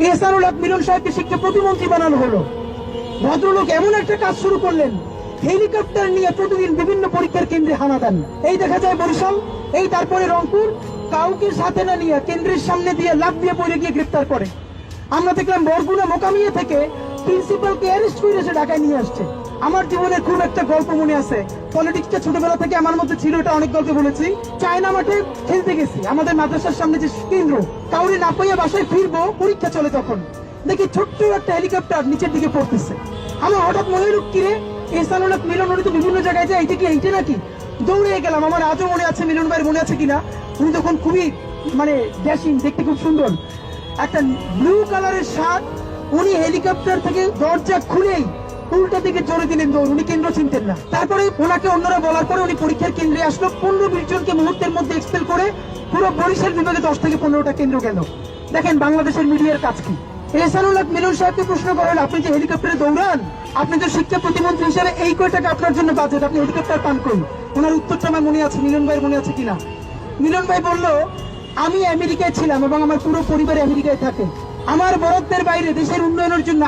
এহসানুল হক মিলন সাহেবকে শিক্ষা প্রতিমন্ত্রী বানানো হলো। ভদ্রলোক এমন একটা কাজ শুরু করলেন, হেলিকপ্টার নিয়ে প্রতিদিন বিভিন্ন পরীক্ষার কেন্দ্রে হানা দেন। এই দেখা যায় বরিশাল, এই তারপরে রংপুর, কাউকে সাথে না নিয়ে কেন্দ্রের সামনে দিয়ে লাফ দিয়ে পড়ে গিয়ে গ্রেফতার করে। আমরা দেখলাম বরগুনা মোকামিয়া থেকে প্রিন্সিপালকে অ্যারেস্ট করে এসে ঢাকায় নিয়ে আসছে। আমার জীবনের খুব একটা গল্প মনে আছে, পলিটিক্সটা ছোটবেলা থেকে আমার মধ্যে ছিল, এটা অনেক গল্পে বলেছি। চায়না মাঠে খেলতে গেছি, আমাদের মাদ্রাসার সামনে যে কেন্দ্র, কাউরে না পাইয়া বাসায় ফিরবো, পরীক্ষা চলে, তখন দেখি ছোট্ট একটা হেলিকপ্টার নিচের দিকে পড়তেছে। আমার হঠাৎ মনে হলো, কিরে এহসানুল হক মিলন উনি তো বিভিন্ন জায়গায় যায়, এইটা কি এইটা নাকি? দৌড়ে গেলাম। আমার আজও মনে আছে, মিলন ভাইয়ের মনে আছে কিনা, উনি তখন খুবই ড্যাশিং, দেখতে খুব সুন্দর, একটা ব্লু কালারের শার্ট। উনি হেলিকপ্টার থেকে দরজা খুলেই উল্টা দিকে জোরে দিলেন দৌড়, উনি কেন্দ্র চিনতেন না। তারপরে ওনাকে অন্যরা বলার পরে উনি পরীক্ষার কেন্দ্রে আসলো, 15-20 জনকে মুহূর্তের মধ্যে এক্সপেল করে পুরো বরিশাল বিভাগে 10 থেকে 15টা কেন্দ্র গেল। দেখেন বাংলাদেশের মিডিয়ার কাজ কি। এহসানুল হক মিলন সাহেবকে প্রশ্ন করেন, আপনি যে হেলিকপ্টারে দৌড়ান, আপনি তো শিক্ষা প্রতিমন্ত্রী হিসেবে এই কয় টাকা আপনার জন্য বাজেট, আপনি হেলিকপ্টার পান করুন। ওনার উত্তরটা আমার মনে আছে, মিলন ভাইয়ের মনে আছে কিনা। মিলন ভাই বলল, আমি আমেরিকায় ছিলাম এবং আমার পুরো পরিবার আমেরিকায় থাকে, আমার বরাদ্দের বাইরে দেশের উন্নয়নের জন্য